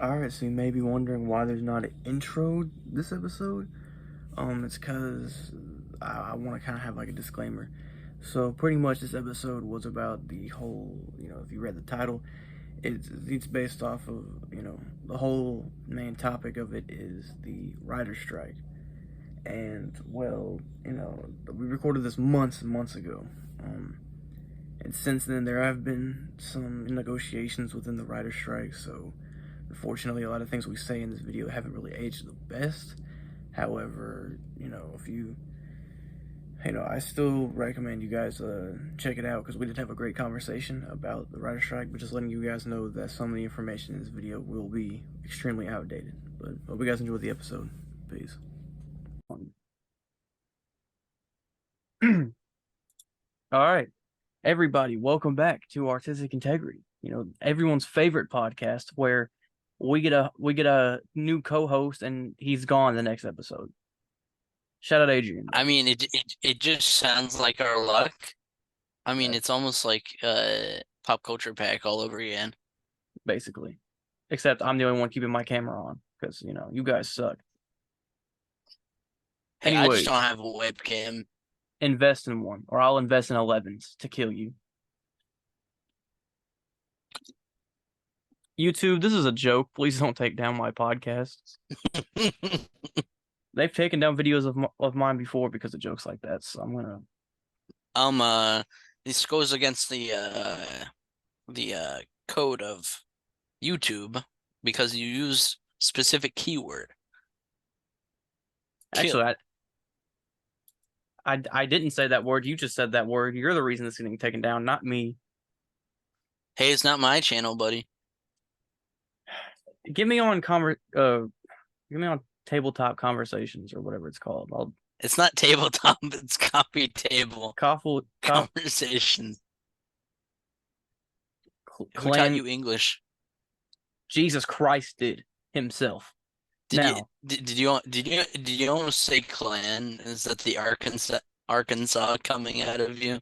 Alright, so you may be wondering why there's not an intro this episode. It's because I want to kind of have like a disclaimer. So pretty much this episode was about the whole, if you read the title, it's based off of, the whole main topic of it is the writer's strike. And well, we recorded this months and months ago. And since then there have been some negotiations within the writer's strike, so unfortunately, a lot of things we say in this video haven't really aged the best. However, if I still recommend you guys check it out because we did have a great conversation about the writer's strike, but just letting you guys know that some of the information in this video will be extremely outdated. But hope you guys enjoyed the episode. Peace. All right, everybody, welcome back to Artistic Integrity. Everyone's favorite podcast where we get a new co-host and he's gone the next episode. Shout out Adrian. I mean, it just sounds like our luck. I mean, it's almost like pop culture pack all over again. Basically. Except I'm the only one keeping my camera on because, you guys suck. Hey, I just don't have a webcam. Invest in one, or I'll invest in 11s to kill you. YouTube, this is a joke. Please don't take down my podcasts. They've taken down videos of mine before because of jokes like that, so I'm gonna. This goes against the code of YouTube because you use specific keyword. Actually, I didn't say that word. You just said that word. You're the reason it's getting taken down, not me. Hey, it's not my channel, buddy. Get me on tabletop conversations or whatever it's called. It's not tabletop, it's coffee table. Conversations. Who taught you English? Jesus Christ did himself. Did you almost say clan? Is that the Arkansas coming out of you?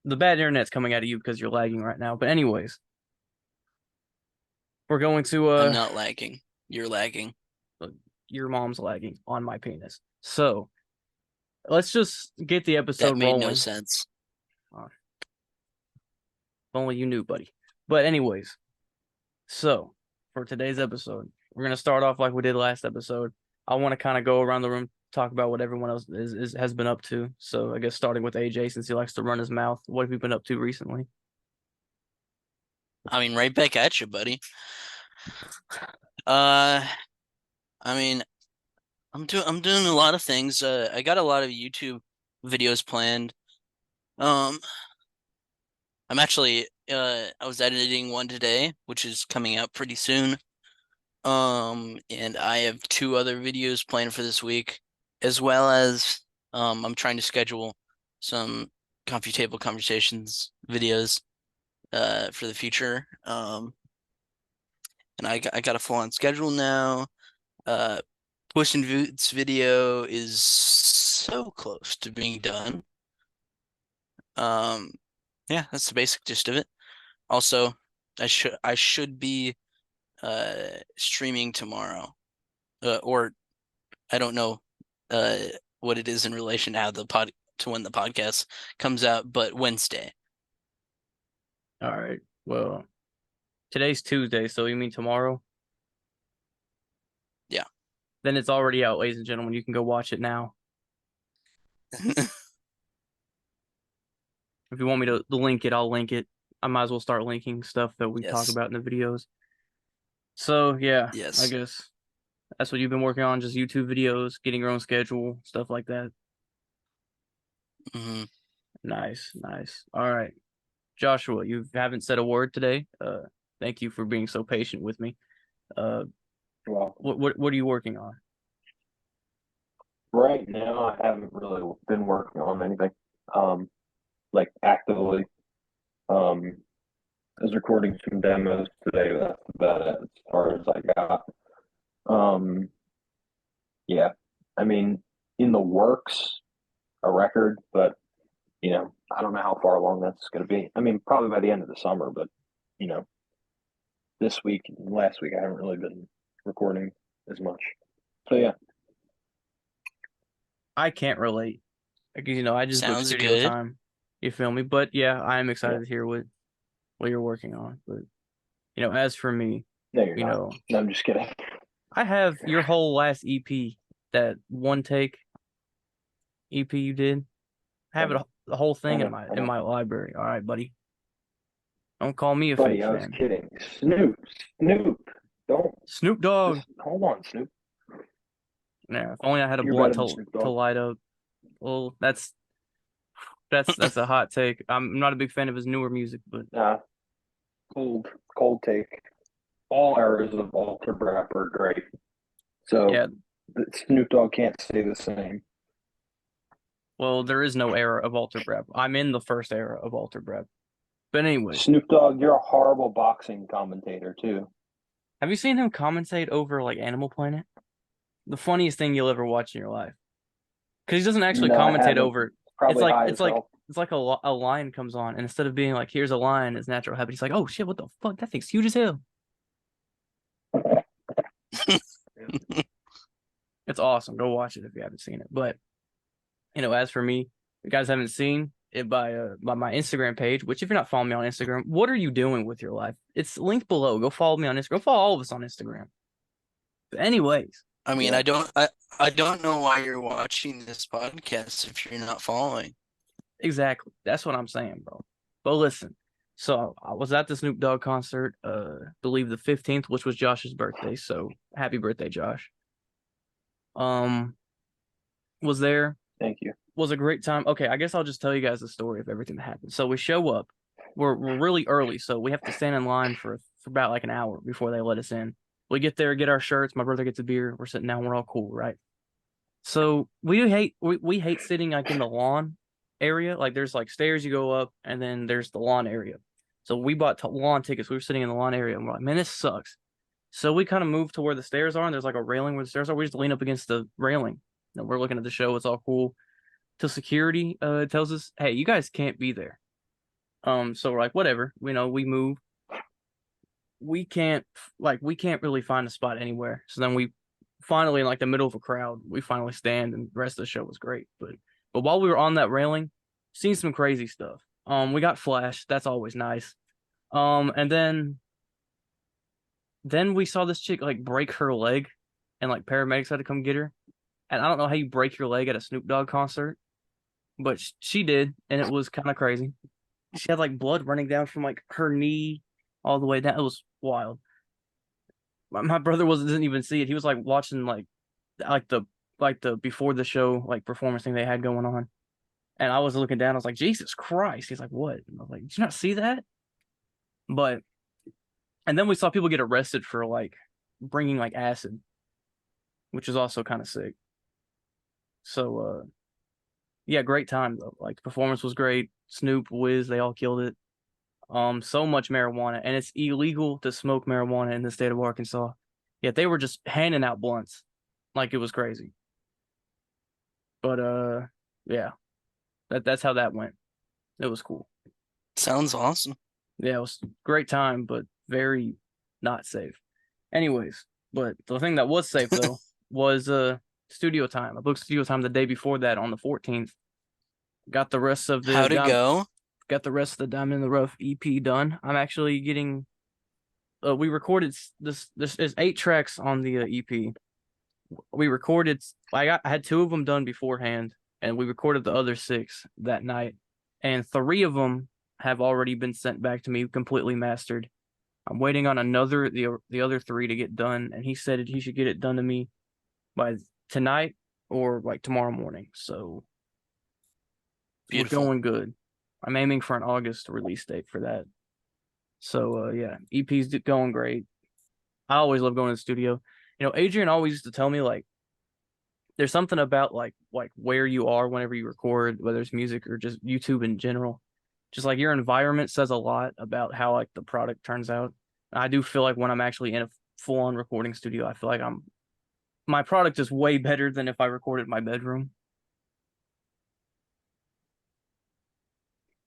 The bad internet's coming out of you because you're lagging right now. But anyways, we're going to I'm not lagging. You're lagging. Your mom's lagging on my penis. So let's just get the episode rolling. That made no sense. If only you knew, buddy. But anyways, so for today's episode, we're gonna start off like we did last episode. I want to kind of go around the room, talk about what everyone else has been up to. So I guess starting with AJ, since he likes to run his mouth, what have you been up to recently? I mean, right back at you, buddy. I mean, I'm doing a lot of things. I got a lot of YouTube videos planned. I'm actually I was editing one today, which is coming out pretty soon. And I have 2 other videos planned for this week, as well as I'm trying to schedule some coffee table conversations videos for the future. And I got a full-on schedule now. Push and Boots video is so close to being done. Yeah, that's the basic gist of it. Also, I should be streaming tomorrow, or I don't know what it is in relation to how to when the podcast comes out, but Wednesday. All right. Well, today's Tuesday, so you mean tomorrow? Yeah. Then it's already out, ladies and gentlemen. You can go watch it now. If you want me to link it, I'll link it. I might as well start linking stuff that we talk about in the videos. So, yeah, yes. I guess that's what you've been working on, just YouTube videos, getting your own schedule, stuff like that. Mm-hmm. Nice. All right. Joshua, you haven't said a word today. Thank you for being so patient with me. What are you working on? Right now, I haven't really been working on anything, like actively. I was recording some demos today. That's about it as far as I got. Yeah, I mean, in the works, a record, but I don't know how far along that's going to be. I mean, probably by the end of the summer, but this week and last week I haven't really been recording as much. So yeah. I can't relate. Like, I just book Sounds studio good. time. You feel me? But yeah, I am excited Yeah. to hear what you're working on. But as for me, No, you're not. No, I'm just kidding. I have your whole last EP, that one take EP you did. I have it the whole thing I in know. my library. All right, buddy. Don't call me a Buddy, fake I was fan. kidding. Snoop. Don't. Snoop Dogg. Just hold on, Snoop. Yeah, if only I had a You're blunt better than Snoop to Dogg. light up. Well, that's a hot take. I'm not a big fan of his newer music, but Nah, cold take. All eras of Alter Rap are great. So yeah. Snoop Dogg can't stay the same. Well, there is no era of Alter Brap. I'm in the first era of Alter Brap. But anyways, Snoop Dogg, you're a horrible boxing commentator too. have you seen him commentate over like Animal Planet? The funniest thing you'll ever watch in your life. Because he doesn't actually No, I commentate haven't. over. Probably high as hell. It's like a lion comes on, and instead of being like, "Here's a lion," it's natural habit. He's like, "Oh shit, what the fuck? That thing's huge as hell." It's awesome. Go watch it if you haven't seen it. But as for me, if you guys haven't seen it by my Instagram page, which if you're not following me on Instagram, what are you doing with your life? It's linked below. Go follow me on Instagram. Go follow all of us on Instagram. But anyways, I mean, Yeah. I don't know why you're watching this podcast if you're not following. exactly. That's what I'm saying, bro. But listen, so I was at the Snoop Dogg concert, believe the 15th, which was Josh's birthday. So happy birthday, Josh. Was there. Thank you. Was a great time. Okay, I guess I'll just tell you guys the story of everything that happened. So we show up. We're really early, so we have to stand in line for about like an hour before they let us in. We get there, get our shirts. My brother gets a beer. We're sitting down. We're all cool, right? So we hate sitting like in the lawn area. Like there's like stairs you go up, and then there's the lawn area. So we bought lawn tickets. We were sitting in the lawn area, and we're like, man, this sucks. So we kind of moved to where the stairs are, and there's like a railing where the stairs are. We just lean up against the railing. We're looking at the show. It's all cool. Till security tells us, hey, you guys can't be there. So we're like, whatever. We move. We can't really find a spot anywhere. So then we finally, in like the middle of a crowd, we finally stand, and the rest of the show was great. But while we were on that railing, seen some crazy stuff. We got flashed. That's always nice. And then we saw this chick like break her leg, and like paramedics had to come get her. And I don't know how you break your leg at a Snoop Dogg concert, but she did, and it was kind of crazy. She had like blood running down from like her knee all the way down. It was wild. My brother didn't even see it. He was like watching the before the show like performance thing they had going on, and I was looking down. I was like, Jesus Christ! He's like, what? And I was like, did you not see that? But and then we saw people get arrested for like bringing like acid, which is also kind of sick. So yeah, great time though. Like the performance was great. Snoop, Wiz, they all killed it. So much marijuana, and it's illegal to smoke marijuana in the state of Arkansas. Yet they were just handing out blunts, like it was crazy. But yeah, that's how that went. It was cool. Sounds awesome. Yeah, it was a great time, but very not safe. Anyways, but the thing that was safe though was studio time. I booked studio time the day before that on the 14th. Got the rest of the How'd it go? got the rest of the Diamond in the Rough EP done. I'm actually getting. We recorded this. There's 8 tracks on the EP. We recorded. I had 2 of them done beforehand, and we recorded the other 6 that night. And 3 of them have already been sent back to me, completely mastered. I'm waiting on the other 3 to get done, and he said he should get it done to me by tonight or like tomorrow morning. So Beautiful. we're going good. I'm aiming for an August release date for that. So yeah, EP's going great. I always love going to the studio. Adrian always used to tell me like there's something about like where you are whenever you record, whether it's music or just YouTube in general. Just like your environment says a lot about how like the product turns out. I do feel like when I'm actually in a full-on recording studio, I feel like my product is way better than if I recorded in my bedroom.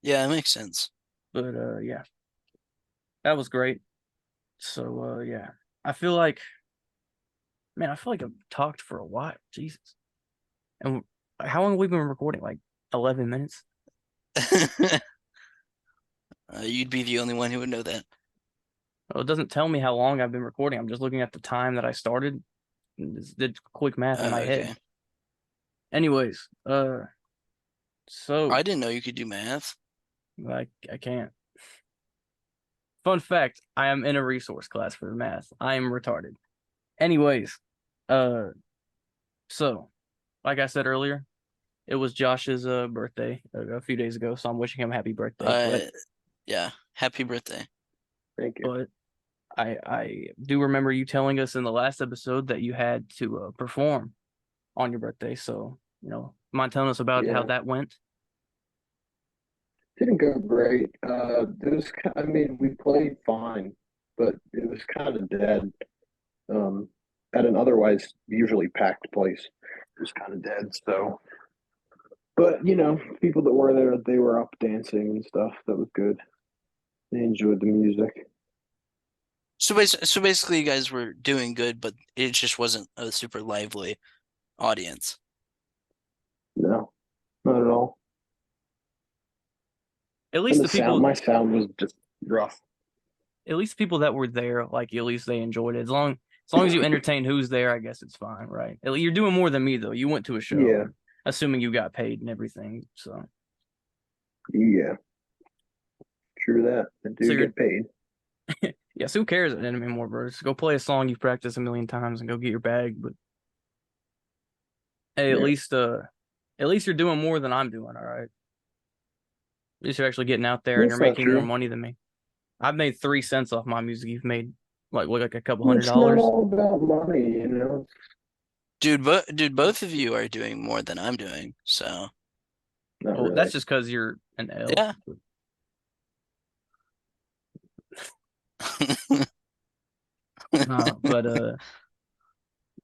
Yeah, it makes sense. But yeah. That was great. So yeah, I feel like, man, I feel like I've talked for a while. Jesus. And how long have we been recording? Like 11 minutes? You'd be the only one who would know that. Well, it doesn't tell me how long I've been recording. I'm just looking at the time that I started. And just did quick math in my Okay. head. Anyways, so I didn't know you could do math. I can't. Fun fact, I am in a resource class for math. I am retarded. Anyways, uh, so like I said earlier, it was Josh's birthday a few days ago, so I'm wishing him a happy birthday. Yeah, happy birthday. Thank you. But I do remember you telling us in the last episode that you had to perform on your birthday. So, mind telling us about how Yeah. that went? Didn't go great. It was, I mean, we played fine, but it was kind of dead. Um, at an otherwise usually packed place, it was kind of dead. So, but people that were there, they were up dancing and stuff. That was good. They enjoyed the music. So basically, you guys were doing good, but it just wasn't a super lively audience. No, not at all. At And least the the sound, people, my sound was just rough. at least people that were there, like at least they enjoyed it. As long as you entertain who's there, I guess it's fine, right? You're doing more than me though. You went to a show, Yeah, and assuming you got paid and everything. So, yeah, true that. I so do get paid. yes, who cares anymore, bro? Just go play a song you've practiced a million times and go get your bag. But hey, Yeah, at least you're doing more than I'm doing. All right, at least you're actually getting out there and you're that's not making more true. money than me. I've made 3 cents off my music. You've made like a couple hundred It's not dollars. all about money. Dude, both of you are doing more than I'm doing. So, Not Well, that's really. just because you're an L. yeah.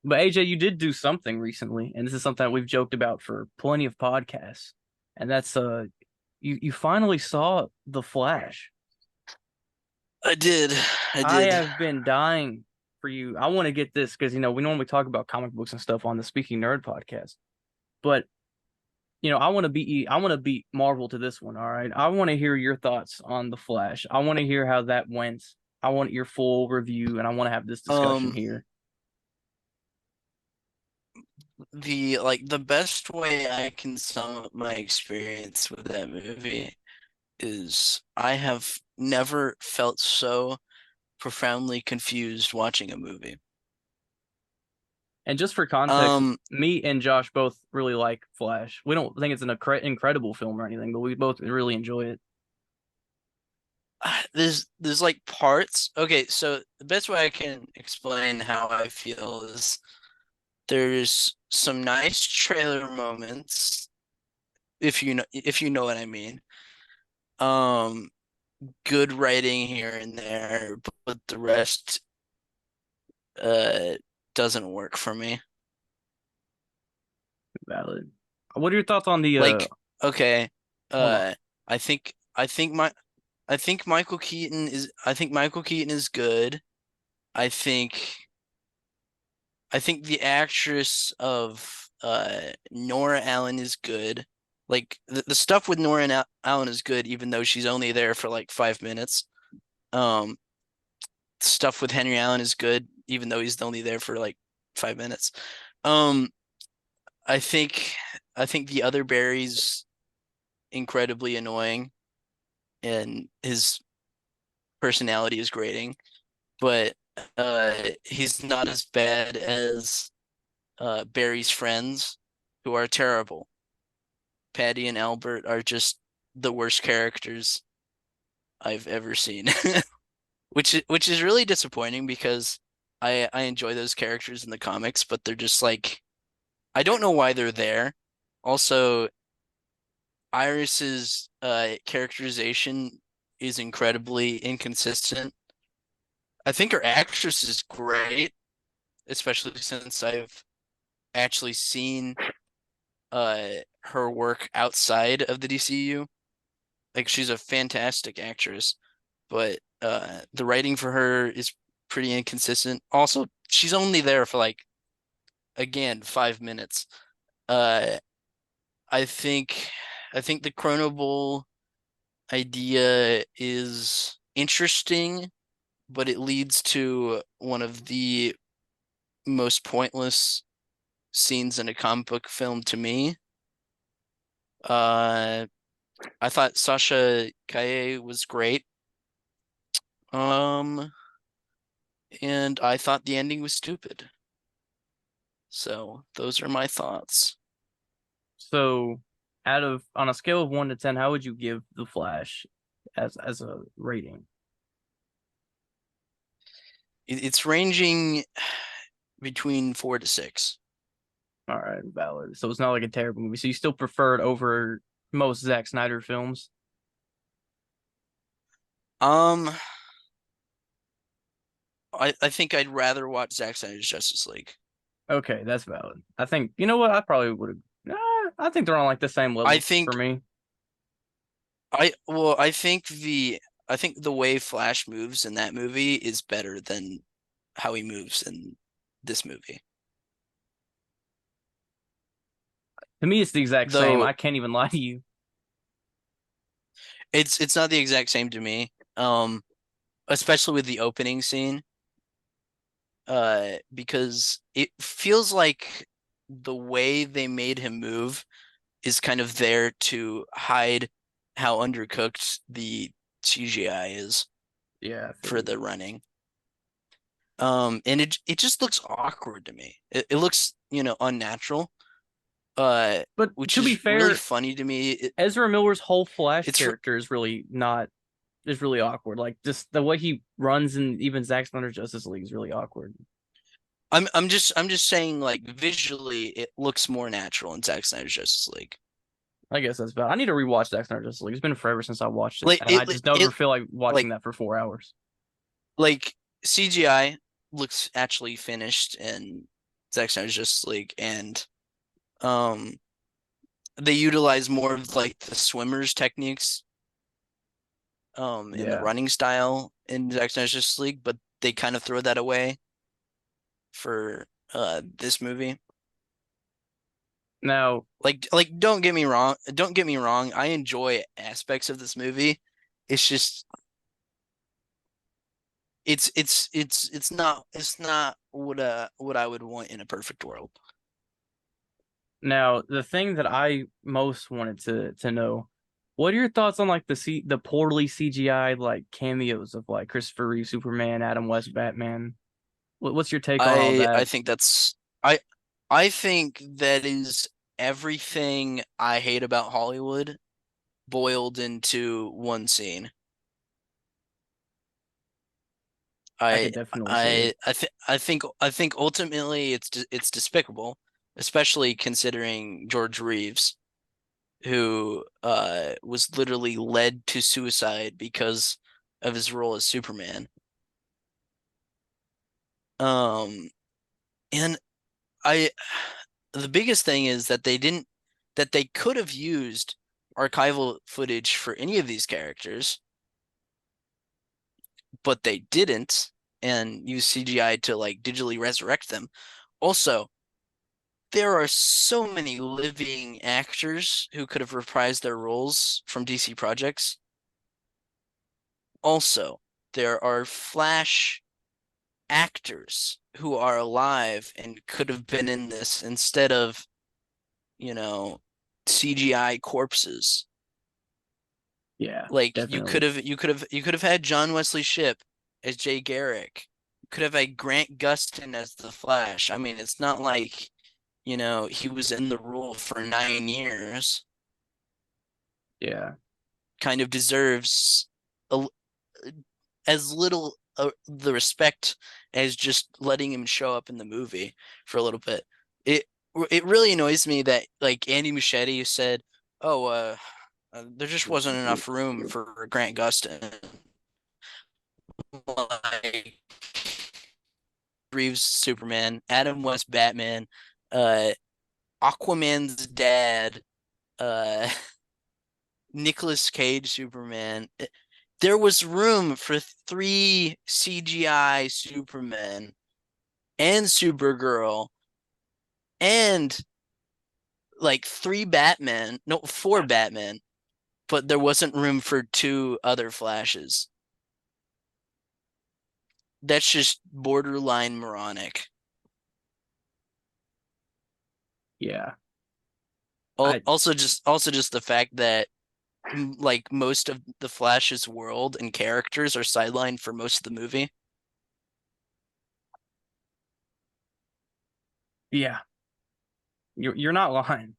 But AJ, you did do something recently, and this is something that we've joked about for plenty of podcasts, and that's you finally saw The Flash. I did. I I did. have been dying for you. I want to get this because we normally talk about comic books and stuff on the Speaking Nerd podcast, but I want to beat Marvel to this one. All right, I want to hear your thoughts on The Flash. I want to hear how that went. I want your full review, and I want to have this discussion Um, here. the best way I can sum up my experience with that movie is I have never felt so profoundly confused watching a movie. And just for context, me and Josh both really like Flash. We don't think it's an incredible film or anything, but we both really enjoy it. There's like parts. Okay, so the best way I can explain how I feel is there's some nice trailer moments, if you know what I mean. Um, good writing here and there, but the rest uh doesn't work for me. Valid. What are your thoughts on the Like, okay, hold on. uh I think I think my I think Michael Keaton is good. I think I think the actress of Nora Allen is good. Like the stuff with Nora Allen is good, even though she's only there for like 5 minutes. Um, stuff with Henry Allen is good, even though he's only there for like 5 minutes. Um, I think I think the other Barry's incredibly annoying, and his personality is grating, but he's not as bad as Barry's friends, who are terrible. Patty and Albert are just the worst characters I've ever seen, which is really disappointing because I enjoy those characters in the comics, but they're just like I don't know why they're there. Also, Iris's characterization is incredibly inconsistent. I think her actress is great, especially since I've actually seen her work outside of the DCU. Like she's a fantastic actress, but the writing for her is pretty inconsistent. Also, she's only there for like, again, 5 minutes. Uh, I think I think the Chrono Bowl idea is interesting, but it leads to one of the most pointless scenes in a comic book film to me. Uh, I thought Sasha Kaye was great. Um, and I thought the ending was stupid. So those are my thoughts. So, out of on a scale of 1 to 10, how would you give The Flash as a rating? It's ranging between 4 to 6. All right, valid. So it's not like a terrible movie. So you still prefer it over most Zack Snyder films? Um, I think I'd rather watch Zack Snyder's Justice League. Okay, that's valid. I think you know what I probably would have. I think they're on like the same I level for think me. I think the way Flash moves in that movie is better than how he moves in this movie. To me, it's the exact same. Though I can't even lie to you. it's not the exact same to me. Especially with the opening scene. Because it feels like the way they made him move is kind of there to hide how undercooked the CGI is Yeah, I feel for you. the running. And it just looks awkward to me. It looks, unnatural. But Which to be is really fair, funny to me. Ezra Miller's whole Flash It's character is really not is really awkward. Like just the way he runs in even Zack Snyder's Justice League is really awkward. I'm just saying, like, visually it looks more natural in Zack Snyder's Justice League. I guess that's bad. I need to rewatch Zack Snyder's Justice League. It's been forever since I watched it, Like and I it just never it feel like watching like that for 4 hours. like CGI looks actually finished in Zack Snyder's Justice League, and um they utilize more of like the swimmers techniques in the Yeah. running style in Zack Snyder's Justice League, but they kind of throw that away for this movie. Now, Like don't get me wrong, I enjoy aspects of this movie. It's just it's not what I would want in a perfect world. now the thing that I most wanted to know, what are your thoughts on like the poorly CGI like cameos of like Christopher Reeve Superman, Adam West Batman? What's your take on all I that? think that's I I think that is everything I hate about Hollywood boiled into one scene. I I could definitely see it. I think ultimately it's despicable, especially considering George Reeves, who was literally led to suicide because of his role as Superman. Um, and I the biggest thing is that they could have used archival footage for any of these characters, but they didn't and use CGI to like digitally resurrect them. Also, there are so many living actors who could have reprised their roles from DC projects. Also, there are Flash actors who are alive and could have been in this instead of, you know, CGI corpses. Yeah, Like definitely. you could have had John Wesley Shipp as Jay Garrick. You could have had Grant Gustin as the Flash. I mean, it's not like, he was in the role for 9 years. Yeah. Kind of deserves a, as little the respect as just letting him show up in the movie for a little bit. It it really annoys me that like Andy Muschietti said, "Oh, there just wasn't enough room for Grant Gustin." Like Reeves Superman, Adam West Batman, uh, Aquaman's dad, uh, Nicolas Cage Superman. There was room for 3 CGI Supermen and Supergirl and like 3 Batman, no, 4 Batman, but there wasn't room for 2 other Flashes. That's just borderline moronic. Yeah. I Also just the fact that like most of the Flash's world and characters are sidelined for most of the movie. yeah, you're not lying.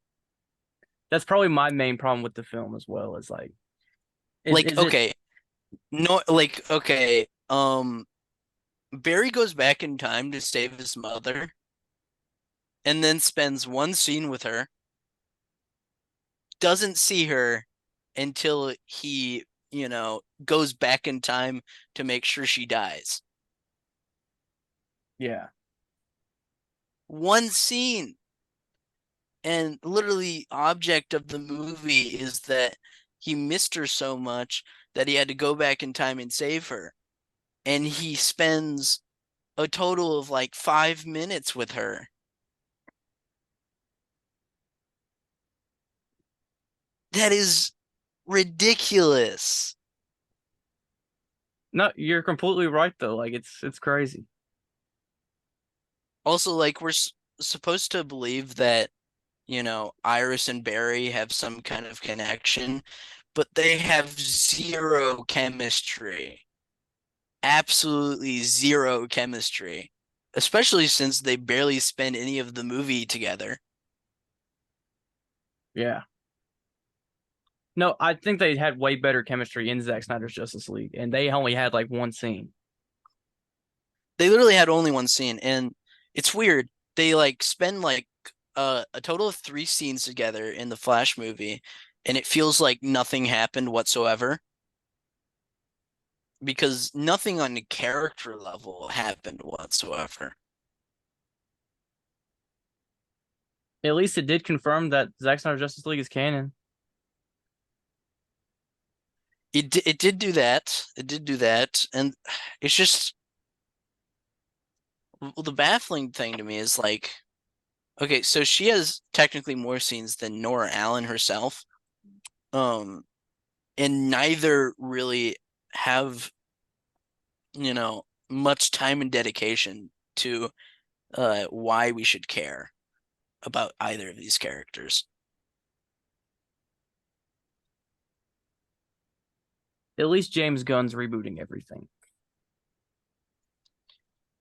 That's probably my main problem with the film as well. Is like, Like is it okay, no, like okay, Barry goes back in time to save his mother and then spends one scene with her, doesn't see her until he, goes back in time to make sure she dies. yeah. One scene. And literally object of the movie is that he missed her so much that he had to go back in time and save her. And he spends a total of like 5 minutes with her. That is ridiculous. No, you're completely right though. Like it's crazy. Also, like we're supposed to believe that, Iris and Barry have some kind of connection, but they have zero chemistry. Absolutely zero chemistry, especially since they barely spend any of the movie together. Yeah. No, I think they had way better chemistry in Zack Snyder's Justice League, and they only had like one scene. They literally had only one scene, and it's weird. They like spend like a total of 3 scenes together in the Flash movie, and it feels like nothing happened whatsoever because nothing on the character level happened whatsoever. At least it did confirm that Zack Snyder's Justice League is canon. It did do that. It did do that, and it's just well, the baffling thing to me is like, okay, so she has technically more scenes than Nora Allen herself, um, and neither really have much time and dedication to why we should care about either of these characters. At least James Gunn's rebooting everything.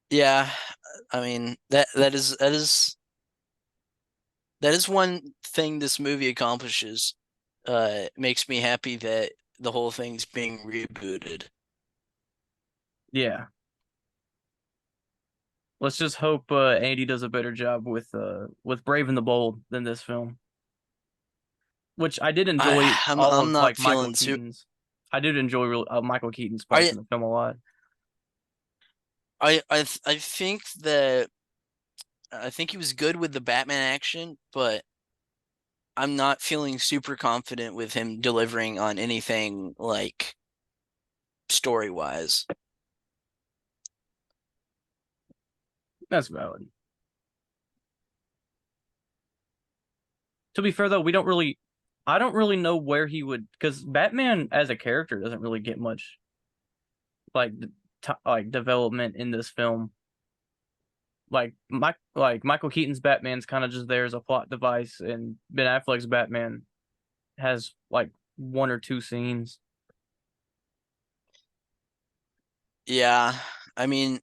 Yeah, I mean that is one thing this movie accomplishes. Makes me happy that the whole thing's being rebooted. Yeah. Let's just hope Andy does a better job with Brave and the Bold than this film. Which I did enjoy all I'm of not like Michael feeling too. Keaton's. I did enjoy Michael Keaton's parts I in the film a lot. I think that I think he was good with the Batman action, but I'm not feeling super confident with him delivering on anything like story wise. That's valid. To be fair though, I don't really know where he would, because Batman as a character doesn't really get much like like development in this film. Like Michael Keaton's Batman's kind of just there as a plot device, and Ben Affleck's Batman has like one or two scenes. Yeah, I mean,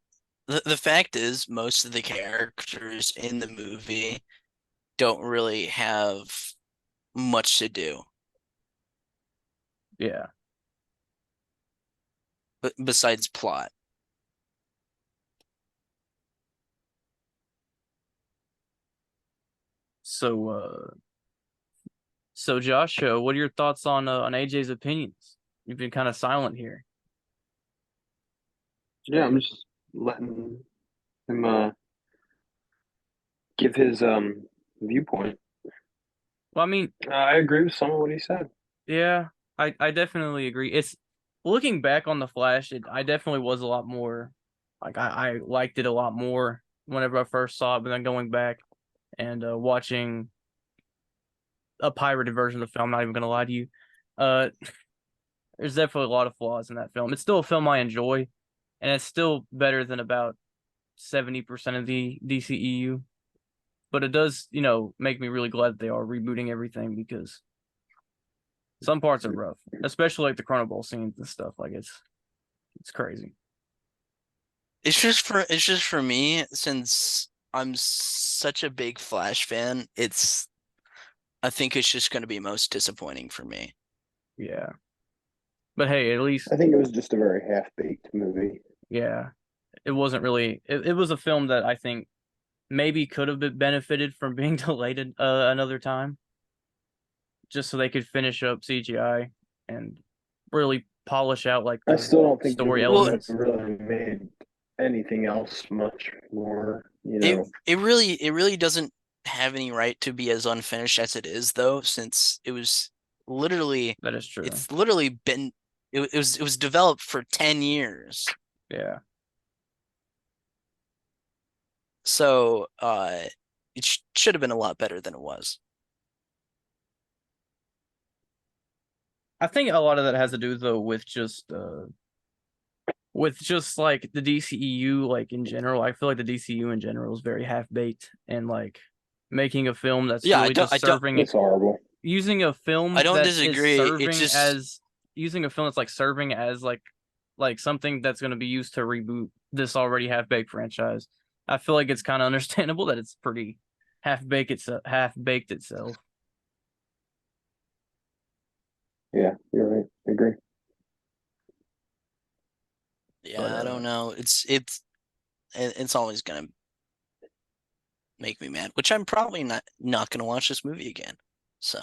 the fact is, most of the characters in the movie don't really have much to do Yeah. besides plot. So so Josh, what are your thoughts on AJ's opinions? You've been kind of silent here. Yeah, I'm just letting him give his viewpoint. Well, I mean, I agree with some of what he said. yeah, I definitely agree. looking back on the Flash, I definitely was a lot more like I liked it a lot more whenever I first saw it, but then going back and watching a pirated version of the film, I'm not even gonna lie to you. Uh, there's definitely a lot of flaws in that film. It's still a film I enjoy, and it's still better than about 70% of the DCEU. But it does, make me really glad that they are rebooting everything because some parts are rough, especially like the Chrono scenes and stuff. Like it's crazy. It's just for me, since I'm such a big Flash fan, I think it's just going to be most disappointing for me. Yeah. But hey, at least I think it was just a very half-baked movie. yeah, it wasn't really. It was a film that I think maybe could have been benefited from being delayed another time, just so they could finish up CGI and really polish out like I the still don't think the story movie Well, elements. really made anything else much more, it really doesn't have any right to be as unfinished as it is, though, since literally That is true. it's literally been it was developed for 10 years. Yeah. So it should have been a lot better than it was. I think a lot of that has to do though with just like the DCEU like in general. I feel like the DCU in general is very half baked and like making a film that's Yeah, I really don't just I don't serving it's horrible. using a I film don't that is disagree. It's serving just as using a film that's like serving as like something that's going to be used to reboot this already half baked franchise. I feel like it's kind of understandable that it's pretty half baked itself. Yeah, you're right. I agree. But yeah, I don't know. It's always gonna make me mad, which I'm probably not gonna watch this movie again. So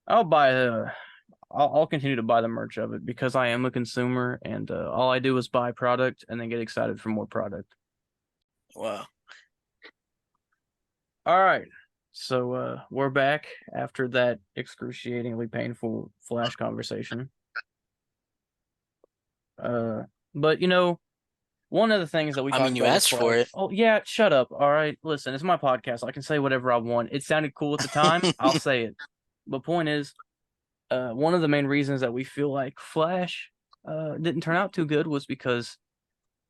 I'll buy I'll continue to buy the merch of it because I am a consumer and all I do is buy product and then get excited for more product. wow. All right. So we're back after that excruciatingly painful Flash conversation. But one of the things that we I talked mean, you about with asked for Flash. it. Oh yeah, shut up. All right, listen, it's my podcast. I can say whatever I want. It sounded cool at the time. I'll say it. The point is, one of the main reasons that we feel like Flash didn't turn out too good was because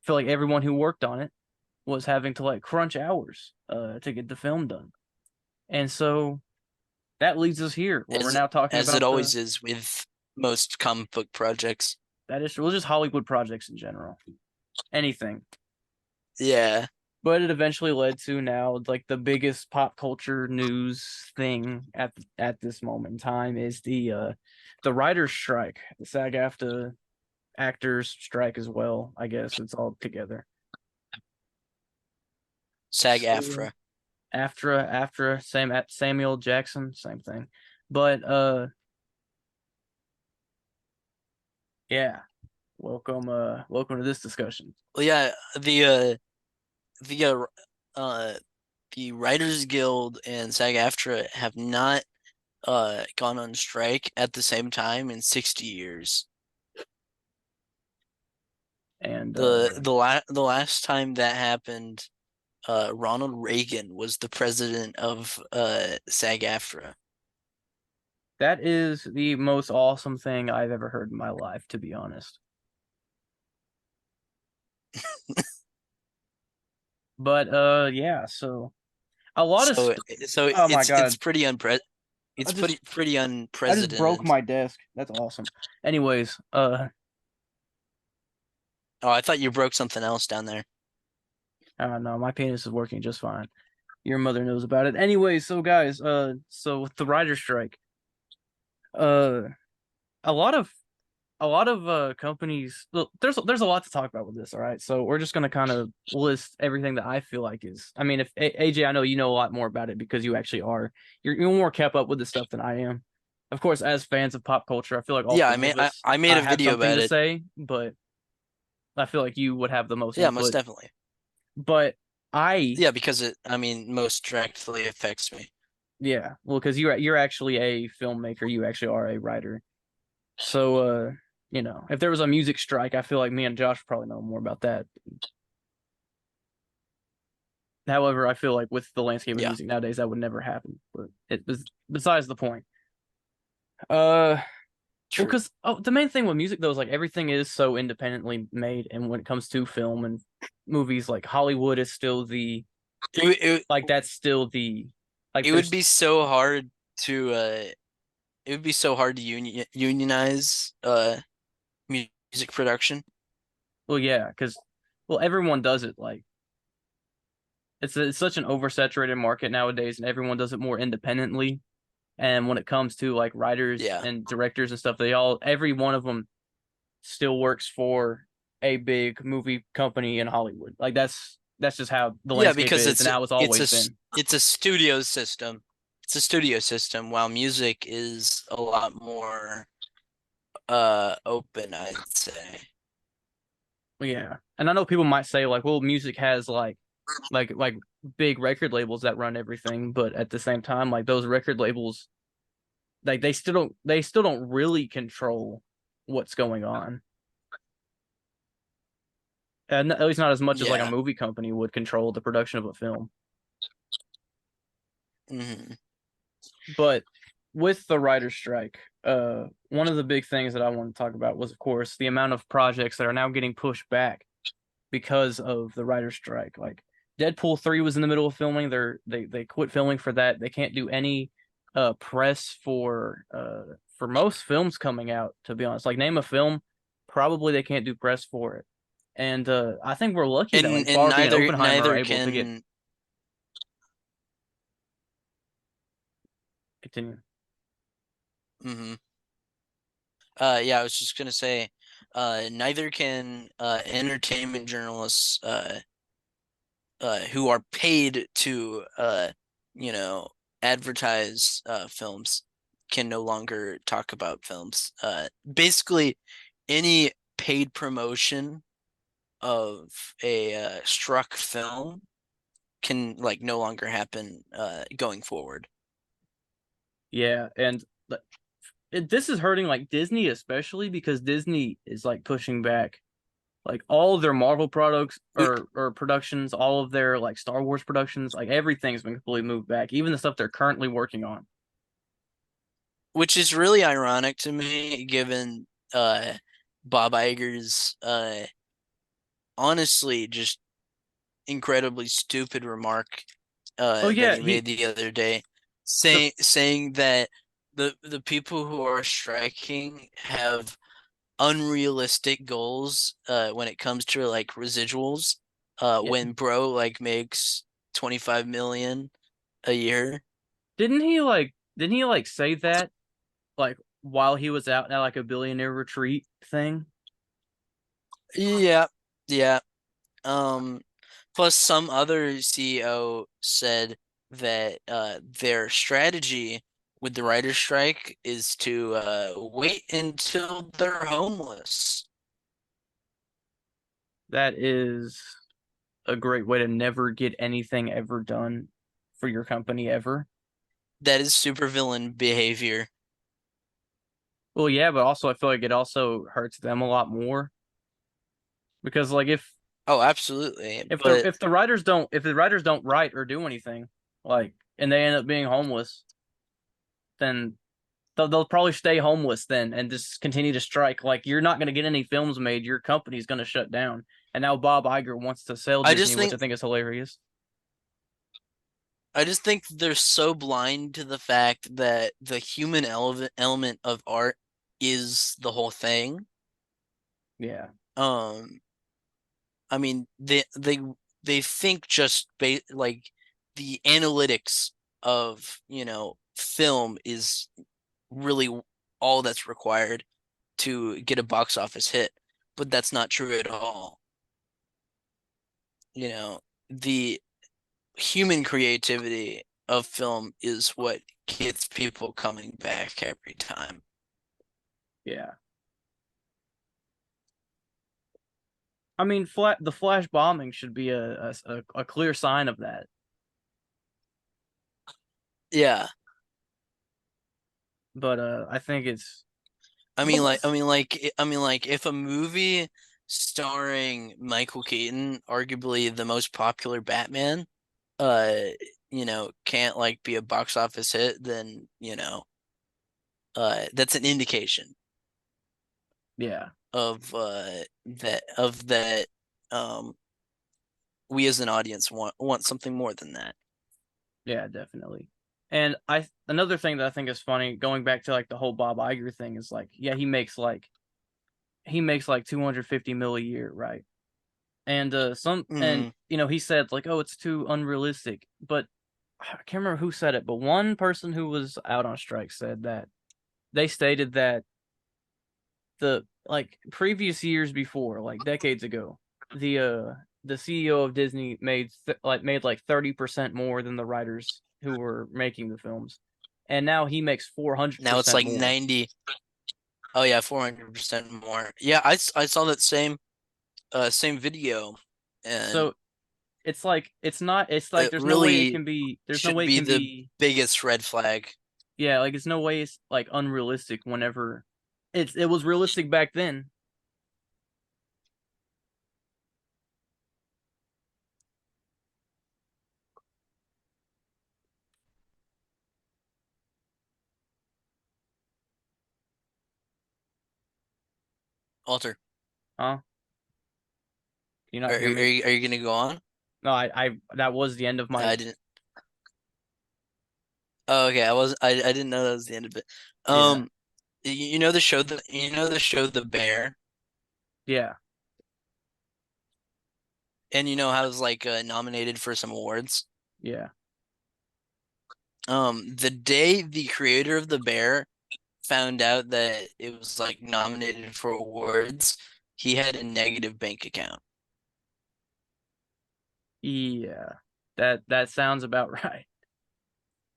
I feel like everyone who worked on it was having to like crunch hours to get the film done. And so that leads us here where we're as now talking as it about always is with most comic book projects. that is well, just Hollywood projects in general. Anything. Yeah, But it eventually led to now like the biggest pop culture news thing at this moment in time is the writers strike, the SAG-AFTA actors strike as well. I guess it's all together. So, SAG-AFTRA. after Samuel Jackson, same thing. But yeah, welcome to this discussion. Well, yeah, the uh, uh the Writers Guild and SAG-AFTRA have not gone on strike at the same time in 60 years. And The last time that happened, Ronald Reagan was the president of SAG-AFTRA. that is the most awesome thing I've ever heard in my life, to be honest. But yeah, so a lot of So oh my it's god, it's pretty I it's just pretty I just broke unprecedented. my desk. That's awesome. Anyways, Oh, I thought you broke something else down there. I don't know, my penis is working just fine. Your mother knows about it. Anyway, so guys, so with the writer strike, uh, a lot of companies. Look, there's a lot to talk about with this. All right, so we're just gonna kind of list everything that I feel like is. I mean, if AJ, I know you know a lot more about it because you actually are. You're more kept up with this stuff than I am. Of course, as fans of pop culture, I feel like all Yeah, I three mean, of us I made a have video something about to it. say, but I feel like you would have the most Yeah, most input. definitely. But I, Yeah, because I mean, most directly affects me. yeah, well, because you're actually a filmmaker, you actually are a writer. So, if there was a music strike, I feel like me and Josh probably know more about that. However, I feel like with the landscape of Yeah. music nowadays, that would never happen. But it was besides the point. Uh, well, True. because the main thing with music though is like everything is so independently made, and when it comes to film and movies, like Hollywood is still the that's still the like it would there's be so hard to it would be so hard to unionize music production. well yeah because well everyone does it like it's such an oversaturated market nowadays, and everyone does it more independently. And when it comes to like writers Yeah. and directors and stuff, every one of them still works for a big movie company in Hollywood. Like that's just how the Yeah, landscape because is and how it's always been. it's a studio system. It's a studio system, while music is a lot more open, I'd say. Yeah. And I know people might say like, well, music has like big record labels that run everything, but at the same time, like those record labels, like they still don't really control what's going on. And at least not as much as like a Yeah. movie company would control the production of a film. Hmm. But with the writer's strike, one of the big things that I want to talk about was, of course, the amount of projects that are now getting pushed back because of the writer's strike. Like Deadpool 3 was in the middle of filming. They quit filming for that. They can't do any press for most films coming out, to be honest. Like name a film, probably they can't do press for it. And I think we're lucky that like And Barbie and Oppenheimer are neither able to get can. continue. Hmm. Yeah, I was just gonna say, neither can entertainment journalists who are paid to you know, advertise films can no longer talk about films. Basically, any paid promotion of a struck film can like no longer happen going forward. Yeah, and this is hurting like Disney especially because Disney is like pushing back like all of their Marvel products or productions, all of their like Star Wars productions, like everything's been completely moved back, even the stuff they're currently working on. Which is really ironic to me, given Bob Iger's honestly just incredibly stupid remark Oh that yeah, he made the other day, the saying that the people who are striking have unrealistic goals when it comes to like residuals yeah, when bro like makes 25 million a year. didn't he like say that like while he was out at like a billionaire retreat thing? Yeah, yeah. Um, Plus, some other CEO said that their strategy with the writer's strike is to wait until they're homeless. That is a great way to never get anything ever done for your company ever. That is supervillain behavior. Well, yeah, but also I feel like it also hurts them a lot more because like Oh, absolutely. if the But writers don't write or do anything, like and they end up being homeless, then they'll probably stay homeless then and just continue to strike. Like you're not going to get any films made. Your company's going to shut down. And now Bob Iger wants to sell I just Disney, which I think think is hilarious. I just think they're so blind to the fact that the human element of art is the whole thing. Yeah, Um, I mean, they think just like the analytics of, film is really all that's required to get a box office hit, but that's not true at all. The human creativity of film is what gets people coming back every time. yeah. I mean, the Flash bombing should be a clear sign of that. Yeah. But I think it's If a movie starring Michael Keaton, arguably the most popular Batman, uh, can't like be a box office hit, then that's an indication Yeah, of that um we as an audience want something more than that. yeah, definitely. And another thing that I think is funny, going back to like the whole Bob Iger thing, is like, yeah, he makes like 250 mil a year, right? And Hmm. he said like, oh, it's too unrealistic. But I can't remember who said it, but one person who was out on strike said that they stated that the like previous years before, like decades ago, the CEO of Disney made like 30% more than the writers who were making the films, and now he makes four hundred Now it's percent like more. 90. Oh yeah, 400% more. Yeah, I saw that same video, and So it's like it's like it there's no way it really can be there's no should way it be can the be biggest red flag. yeah, like it's no way it's like unrealistic whenever it was realistic back then. Alter, Huh? Can you are, not are, hear are me? you are you gonna go on? No, I that was the end of my I didn't. Oh, okay. I didn't know that was the end of it. yeah. You know the show The Bear, Yeah. and you know how it was like nominated for some awards. Yeah. The day the creator of The Bear found out that it was like nominated for awards, he had a negative bank account. Yeah. That sounds about right.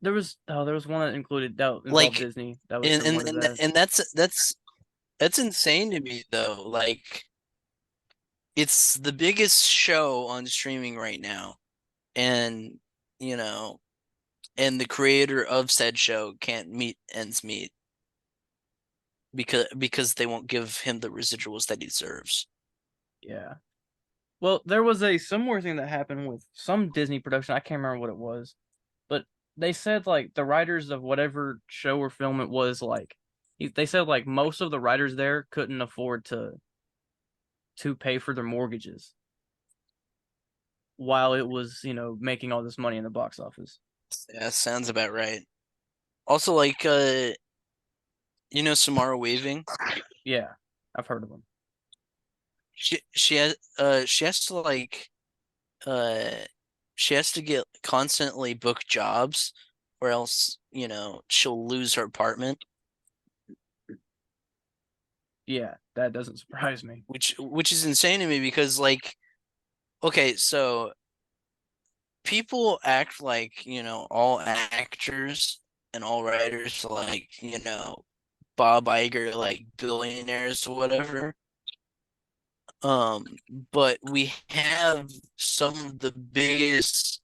There was one that involved Like, Disney that was and and similar to and, that. and that's insane to me though. Like, it's the biggest show on streaming right now, and you know, and the creator of said show can't meet ends meet because they won't give him the residuals that he deserves. Yeah. Well, there was a similar thing that happened with some Disney production. I can't remember what it was, but they said like the writers of whatever show or film it was like they said like most of the writers there couldn't afford to pay for their mortgages while it was, making all this money in the box office. Yeah, sounds about right. Also, like, Samara Weaving. Yeah. I've heard of them. She has to uh she has to get constantly book jobs, or else she'll lose her apartment, Yeah, that doesn't surprise me. which is insane to me because, like, okay, so people act like all actors and all writers, like, Bob Iger, like billionaires or whatever. Um, but we have some of the biggest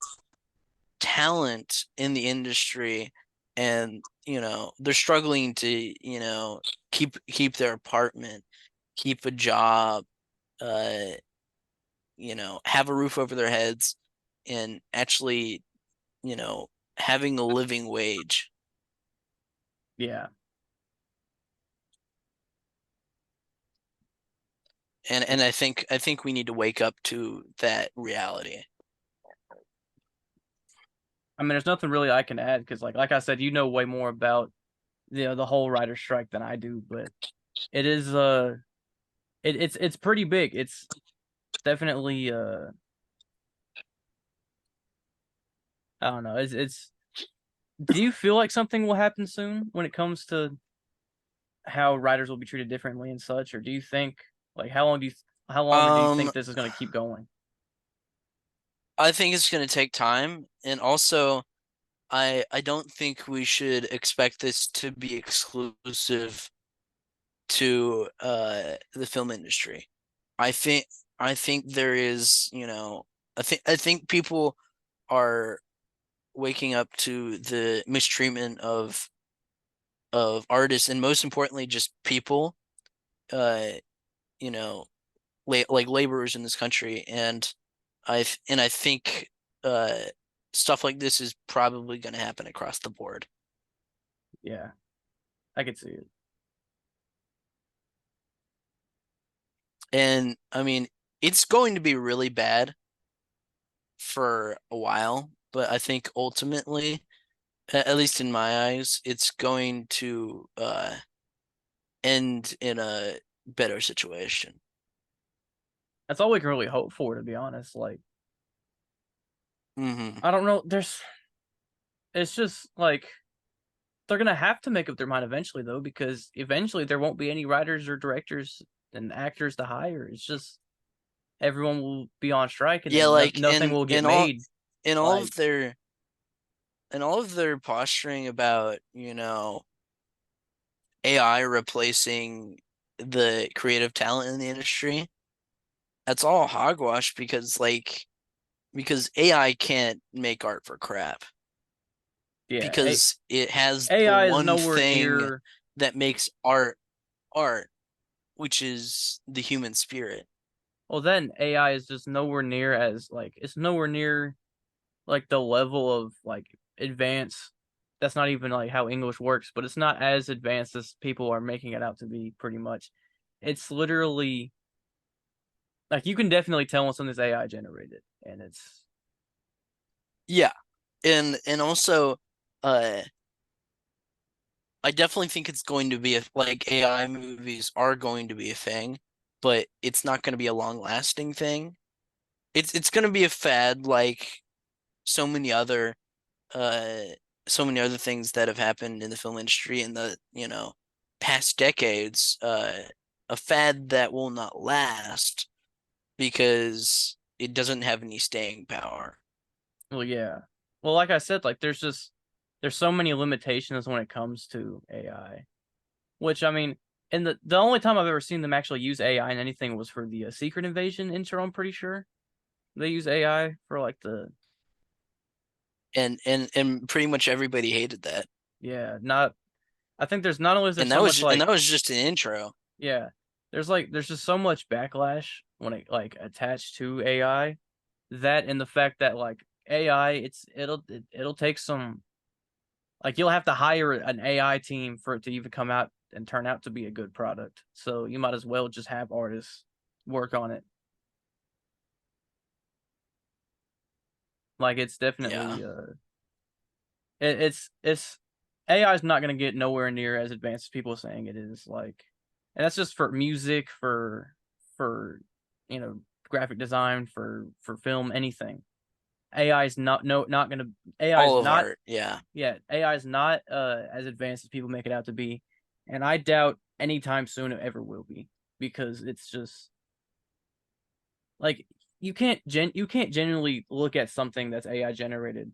talent in the industry, and they're struggling to keep their apartment, keep a job, uh have a roof over their heads, and actually having a living wage. Yeah. And I think we need to wake up to that reality. I mean, there's nothing really I can add because, like I said, you know way more about the whole writer strike than I do. But it is it's pretty big. It's definitely I don't know. It's. Do you feel like something will happen soon when it comes to how writers will be treated differently and such, or do you think like how longer do you um think this is going to keep going? I think it's going to take time, and also I don't think we should expect this to be exclusive to the film industry. I think I think there is, I think people are waking up to the mistreatment of of artists and most importantly just people, uh, you know, like laborers in this country, and I think uh stuff like this is probably going to happen across the board. Yeah, I could see it. And I mean, it's going to be really bad for a while, but I think ultimately, at least in my eyes, it's going to end in a better situation. That's all we can really hope for, to be honest. Like, Hmm. I don't know. It's just like they're gonna have to make up their mind eventually, though, because eventually there won't be any writers or directors and actors to hire. It's just everyone will be on strike, and Yeah, then like nothing will get made. in all Like, of their posturing about, AI replacing the creative talent in the industry, that's all hogwash because AI can't make art for crap yeah, because it has the AI is one nowhere thing near. that makes art, which is the human spirit. Well, then AI is just nowhere near as like it's nowhere near like the level of like advance. That's not even like how English works, but it's not as advanced as people are making it out to be. Pretty much, it's literally like you can definitely tell when something's AI generated, and it's Yeah. And also uh I definitely think it's going to be like AI movies are going to be a thing, but it's not going to be a long-lasting thing. It's going to be a fad like so many other uh so many other things that have happened in the film industry in the, past decades. A fad that will not last because it doesn't have any staying power. well, yeah. Well, like I said, like there's so many limitations when it comes to AI. Which I mean, and the only time I've ever seen them actually use AI in anything was for the Secret Invasion intro. I'm pretty sure they use AI for like the And pretty much everybody hated that. yeah. Not I think there's not only is there And so much like that was just an intro. yeah, there's just so much backlash when it like attached to AI that and the fact that like AI it'll take some like you'll have to hire an AI team for it to even come out and turn out to be a good product. So you might as well just have artists work on it. Like it's Yeah. definitely it's AI is not going to get nowhere near as advanced as people are saying it is. Like, and that's just for music, for you know graphic design, for film, anything. AI is not going to AI is All of not art. Yeah. yeah AI is not as advanced as people make it out to be, and I doubt anytime soon it ever will be because it's just like you can't genuinely look at something that's AI generated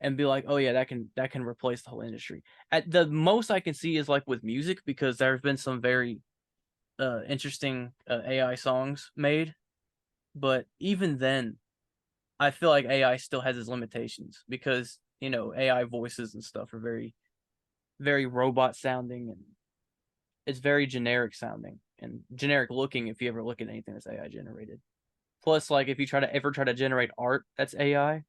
and be like, oh yeah, that can replace the whole industry. At the most I can see is like with music because there have been some very interesting AI songs made, but even then, I feel like AI still has its limitations because AI voices and stuff are very robot sounding and it's very generic sounding and generic looking if you ever look at anything that's AI generated. Plus, like if you try to generate art that's AI,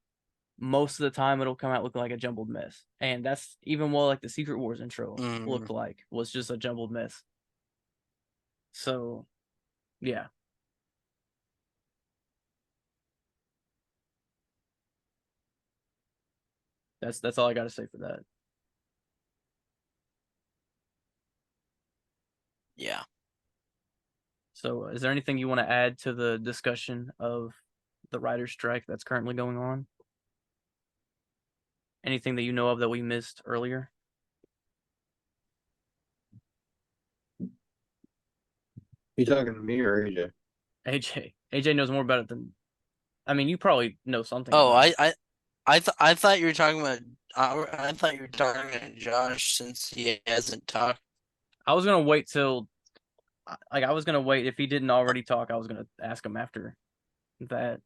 most of the time it'll come out looking like a jumbled mess. And that's even what like the Secret Wars intro Mm, looked like was just a jumbled mess. So yeah, that's all I got to say for that. yeah. So is there anything you want to add to the discussion of the writer's strike that's currently going on? Anything that you know of that we missed earlier? You talking to me or AJ? AJ knows more about it than I mean, you probably know something Oh, about it. I thought you were talking about I thought you were talking to Josh since he hasn't talked. I was gonna wait till like I was gonna wait if he didn't already talk. I was gonna ask him after that.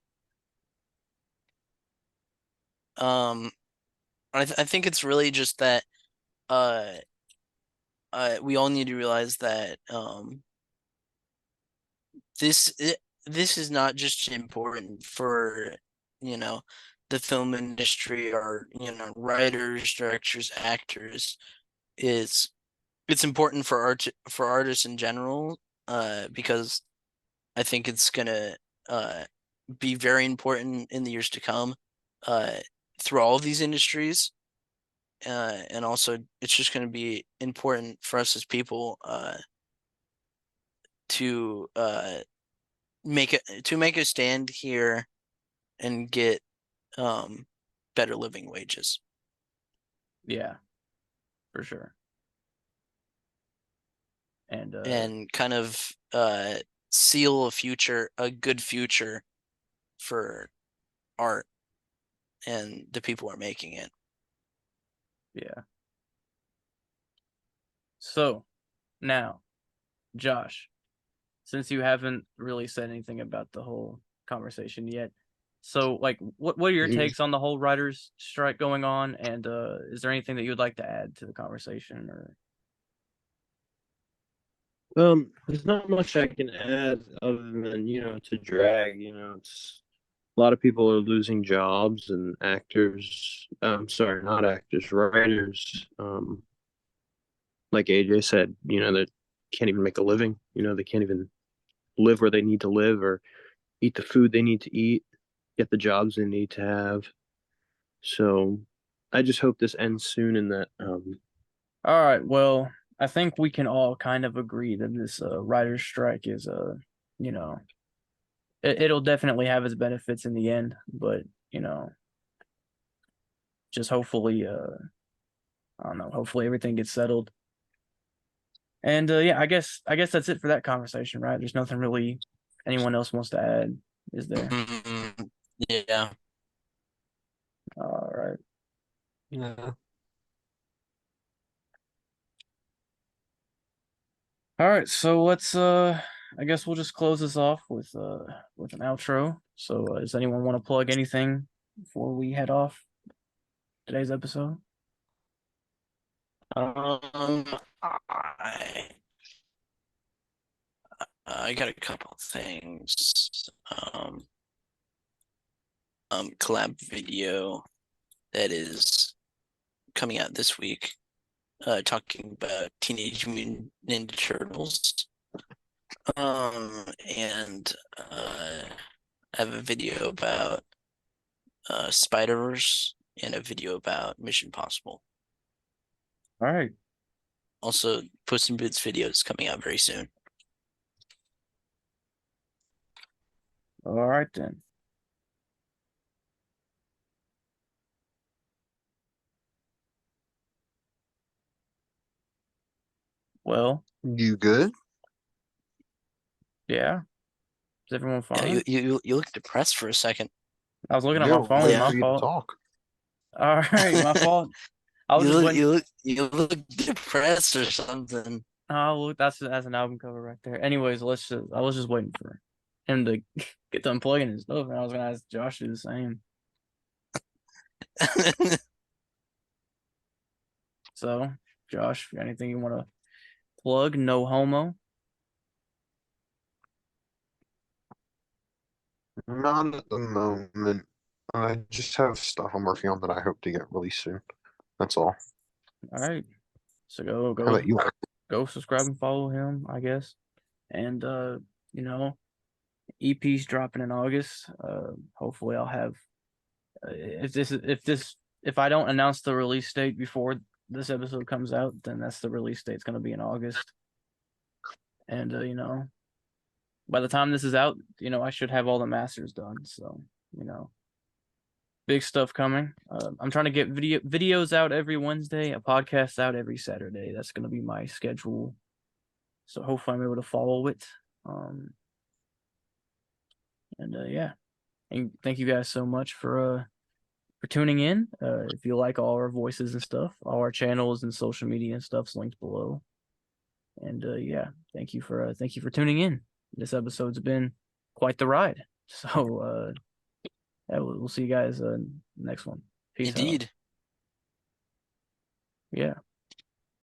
Um, I think it's really just that uh we all need to realize that this is not just important for, you know, the film industry or, you know, writers, directors, actors. It's important for artists in general, because I think it's gonna be very important in the years to come, through all of these industries. And also it's just gonna be important for us as people, to make a stand here and get better living wages. Yeah, for sure. And kind of seal a good future for art and the people who are making it. Yeah. So now, Josh, since you haven't really said anything about the whole conversation yet, so like what are your takes on the whole writers strike going on, and is there anything that you would like to add to the conversation? Or There's not much I can add other than, to drag, it's a lot of people are losing jobs and actors, sorry, not actors, writers, like AJ said, that can't even make a living, they can't even live where they need to live or eat the food they need to eat, get the jobs they need to have. So I just hope this ends soon and that all right, well, I think we can all kind of agree that this writer's strike is you know, it'll definitely have its benefits in the end, but you know, just hopefully I don't know, hopefully everything gets settled. And yeah, I guess that's it for that conversation, right? There's nothing really anyone else wants to add, is there? Yeah. All right. yeah. All right, so let's I guess we'll just close this off with an outro. So does anyone want to plug anything before we head off today's episode? Um, I I got a couple of things. Collab video that is coming out this week, talking about Teenage Mutant Ninja Turtles. And I have a video about Spider-Verse and a video about Mission Possible. All right. Also, Puss in Boots video is coming out very soon. All right then. Well, You good? yeah. Is everyone Yeah, fine? you look depressed for a second. I was looking at Yeah, my phone, waiting my for you to fault. talk. All right, my fault. I was just waiting. You look depressed or something. Oh, look, that's an album cover right there. Anyways, I was just waiting for him to get to unplugging his stuff, and I was gonna ask Josh to do the same. So, Josh, anything you want to plug? No homo. Not at the moment. I just have stuff I'm working on that I hope to get released soon. That's all. All right. So How about you? go subscribe and follow him, I guess. And you know, EP's dropping in August. Hopefully I'll have if I don't announce the release date before this episode comes out, then that's the release date. It's going to be in August. And you know, by the time this is out, you know, I should have all the masters done. So, you know, big stuff coming. I'm trying to get videos out every Wednesday, a podcast out every Saturday. That's going to be my schedule. So hopefully I'm able to follow it. And yeah, and thank you guys so much for tuning in. If you like all our voices and stuff, all our channels and social media and stuff's linked below. And yeah, thank you for tuning in. This episode's been quite the ride. So yeah, we'll see you guys next one. Peace out. Indeed. Yeah.